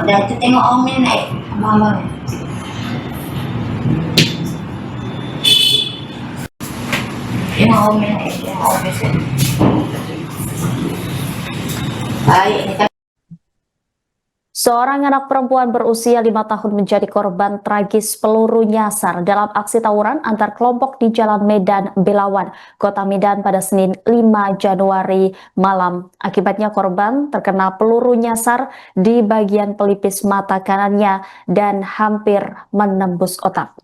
Udah itu tengok om ini naik abang-abang. Tengok om ini naik ya, om ini. Baik, ini kan. Seorang anak perempuan berusia 5 tahun menjadi korban tragis peluru nyasar dalam aksi tawuran antar kelompok di Jalan Medan Belawan, Kota Medan pada Senin 5 Januari malam. Akibatnya korban terkena peluru nyasar di bagian pelipis mata kanannya dan hampir menembus otak.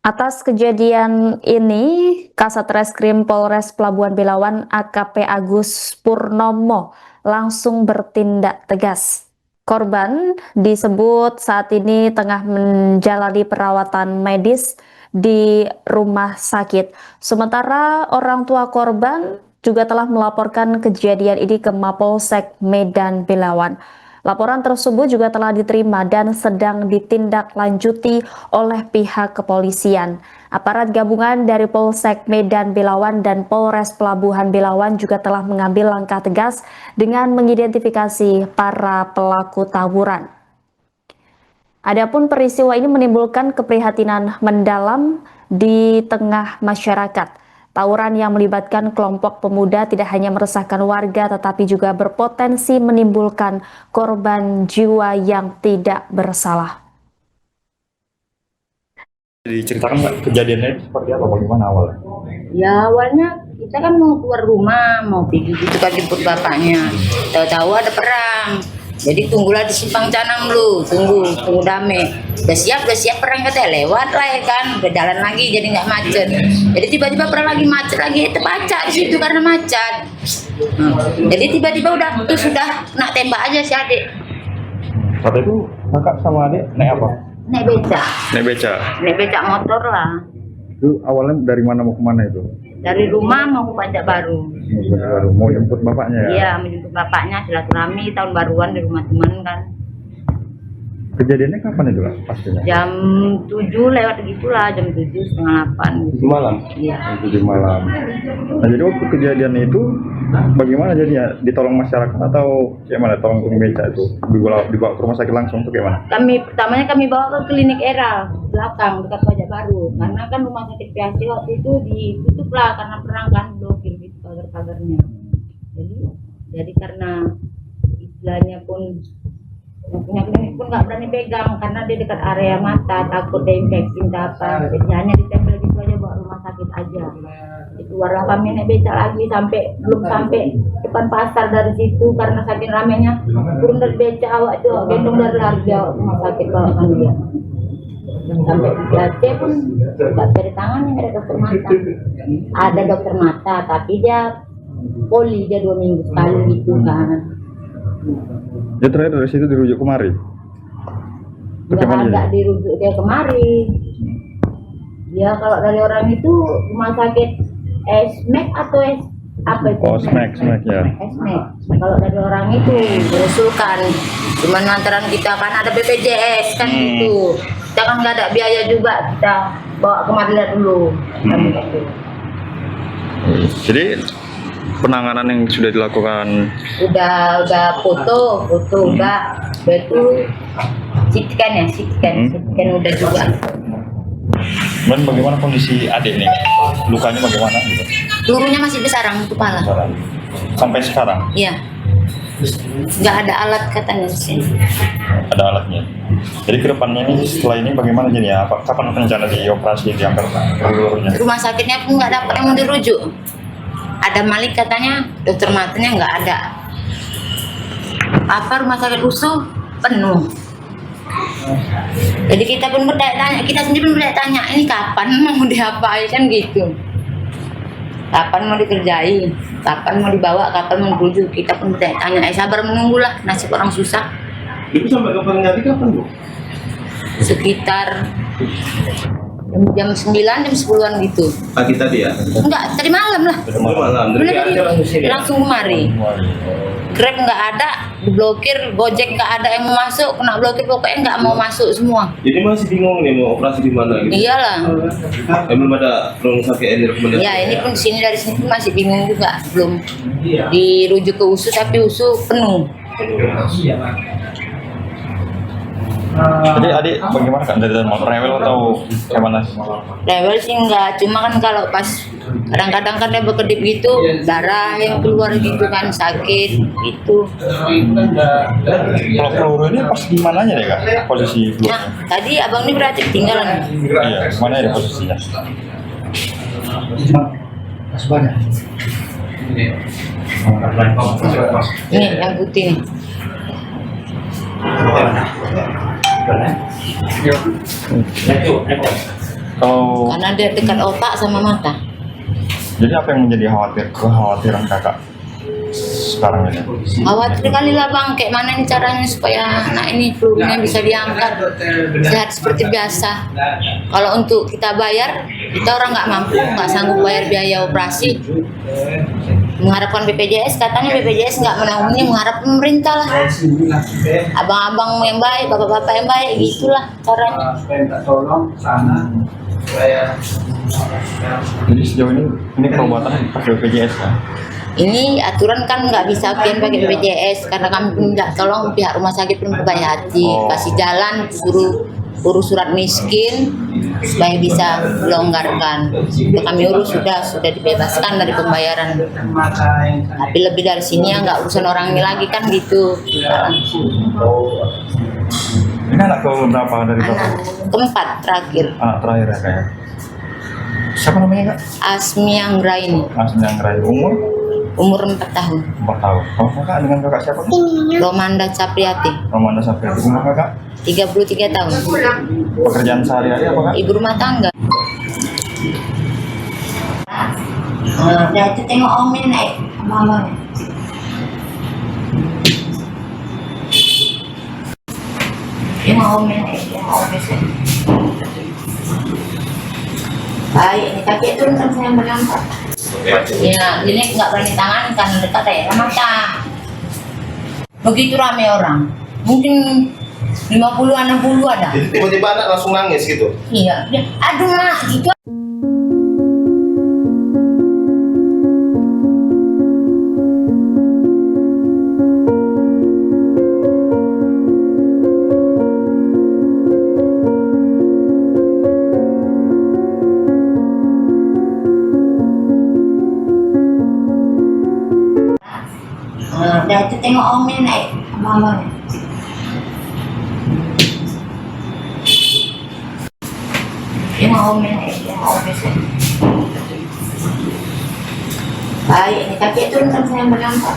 Atas kejadian ini, Kasat Reskrim Polres Pelabuhan Belawan AKP Agus Purnomo langsung bertindak tegas. Korban disebut saat ini tengah menjalani perawatan medis di rumah sakit. Sementara orang tua korban juga telah melaporkan kejadian ini ke Mapolsek Medan Belawan. Laporan tersebut juga telah diterima dan sedang ditindaklanjuti oleh pihak kepolisian. Aparat gabungan dari Polsek Medan Belawan dan Polres Pelabuhan Belawan juga telah mengambil langkah tegas dengan mengidentifikasi para pelaku tawuran. Adapun peristiwa ini menimbulkan keprihatinan mendalam di tengah masyarakat. Tawuran yang melibatkan kelompok pemuda tidak hanya meresahkan warga tetapi juga berpotensi menimbulkan korban jiwa yang tidak bersalah. Diceritakan nggak kejadiannya seperti apa, bagaimana awalnya? Ya awalnya kita kan mau keluar rumah, mau pergi gitu kan jemput bapaknya. Tahu-tahu ada perang. Jadi tunggulah di Simpang Canang dulu, tunggu damai. Udah siap perang katanya, lewat lah ya kan, udah jalan lagi jadi nggak macet. Jadi tiba-tiba perang lagi macet lagi, terpacak di situ karena macet. Jadi tiba-tiba sudah nak tembak aja si adik. Saat itu kakak sama adik naik apa? Naik beca. Naik beca motor lah. Itu awalnya dari mana mau kemana itu? Dari rumah mau ke Pajak Baru. Mau jemput bapaknya ya? Iya, menjemput bapaknya silaturahmi tahun baruan di rumah teman kan. Kejadiannya kapan itu lah pastinya? Jam 7 lewat gitulah, jam 7 setengah 8 gitu. Malam? Iya. 7 malam. Nah jadi waktu kejadian itu bagaimana jadinya? Ditolong masyarakat atau gimana? Tolong tukang beca itu? Dibawa ke rumah sakit langsung atau gimana? Pertamanya kami bawa ke klinik Era belakang dekat Pajak Baru karena kan rumah sakit PHC waktu itu ditutup lah karena perang kan, blokir gitu pagar-pagarnya. Jadi karena istilahnya pun yang punya klinik pun nggak berani pegang karena dia dekat area mata, takut dia infeksi entah apa. Jadi hanya ditempel gitu aja, bawa rumah sakit aja. Itu warna kami naik beca lagi belum sampai depan pasar dari situ karena saking ramenya turun dari beca, awak itu gendong dari lari dia rumah sakit bawakan dia. Sampai di Aceh pun nggak dari tangannya ada dokter mata. Ada dokter mata tapi dia poli, dia 2 minggu sekali gitu kan. Dia terakhir dari situ dirujuk kemari? Nggak ada dirujuk dia kemari. Ya kalau dari orang itu rumah sakit SMEC atau apa itu? Oh, SMEC ya. SMEC. Kalau dari orang itu berusulkan, cuman lantaran kita kan ada BPJS kan gitu. Kita kan nggak ada biaya juga, kita bawa ke Madinah dulu. Jadi penanganan yang sudah dilakukan udah foto udah itu CT scan udah juga. dan bagaimana kondisi adik nih, lukanya bagaimana gitu? Pelurunya masih besar di kepala Sampai sekarang? iya, nggak ada alat katanya di sini. Ada alatnya. Jadi kedepannya ini setelah ini bagaimana jadi ya? Kapan rencana dioperasi diangkat pelurnya? Rumah sakitnya pun nggak dapat yang mau dirujuk. Ada Malik katanya, dokter matanya nggak ada. Rumah sakit usuh penuh. Jadi kita pun bertanya, kita sendiri pun bertanya, ini kapan mau diapain kan gitu. Kapan mau dikerjain, kapan mau dibawa, kapan mau dirujuk. Kita pun bertanya, sabar menunggulah, nasib orang susah. Itu sampai kapan nyari kapan Bu? Sekitar jam 9, jam 10-an gitu. Pagi tadi ya? Enggak, tadi malam lah. Malam. Bener tadi langsung kemari. Grab nggak ada, diblokir, Gojek nggak ada yang mau masuk, kena blokir, pokoknya nggak mau masuk semua. Jadi masih bingung nih mau operasi di mana gitu? Iyalah. Belum ada rumah sakit yang rekomendasi. Ya ini pun dari sini pun masih bingung juga, belum dirujuk ke USU tapi USU penuh. Jadi adik bagaimana kak dari motor rewel atau gimana? Rewel sih enggak, cuma kan kalau pas kadang-kadang kan dia berkedip gitu, darah yang keluar gitu kan, sakit gitu. Kalau peluru ini pas di mananya deh kak posisi Nah, pelurunya? tadi abang ini berarti ketinggalan. Iya, mana ya posisinya? Ini yang putih nih. Kalau Karena dia dekat otak sama mata. jadi apa yang menjadi kekhawatiran kakak sekarang ini? Khawatir kali lah bang, kayak mana nih caranya supaya anak ini pelurunya bisa diangkat sehat seperti biasa. Kalau untuk kita bayar, kita orang nggak mampu, nggak sanggup bayar biaya operasi. Mengharapkan BPJS, katanya BPJS nggak menanggung, mengharap pemerintah lah. Abang-abang yang baik, bapak-bapak yang baik, gitulah caranya. minta tolong sana supaya Jadi sejauh ini perobatan pakai BPJS kan? Ini aturan kan nggak bisa pian pakai BPJS karena kami minta tolong pihak rumah sakit pun berbaik hati, kasih jalan, suruh urus surat miskin supaya bisa dilonggarkan. Untuk kami urus sudah dibebaskan dari pembayaran. mata yang Tapi lebih dari sini ya nggak urusan orang ini lagi kan gitu. Ini anak ke berapa dari Anak bapak? keempat terakhir, Anak terakhir ya kayaknya. Siapa namanya kak? Asmi Anggraini, Asmi Anggraini, umur 4 tahun. 4 tahun. Kalau kakak dengan kakak siapa? Romanda Capriati, Romanda sampai umur kakak? 33 tahun. Pekerjaan sehari-hari apa kak? Ibu rumah tangga. Udah itu tengok Om ini naik abang-abang. Tengok Om ini naik ya, Om ini. Baik, ini kaki turunkan saya menampak. Ya, ini nggak berani tangan karena dekat daerah mata. Begitu rame orang, mungkin 50-an 60 ada. Jadi tiba-tiba anak langsung nangis gitu. Iya, dia, aduh mak, gitu. Udah itu tengok Om ini naik abang-abang. Tengok Om ini naik ya, Om ini. Baik, ini kaki turunkan saya menampak.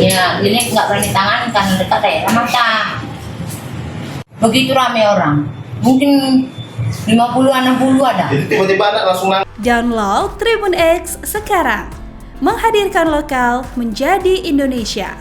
Ya, ini nggak berani tangan karena dekat daerah mata. Begitu rame orang, mungkin 50-an 60 ada. Jadi tiba-tiba anak langsung nangis. Download Tribun X sekarang, menghadirkan lokal menjadi Indonesia.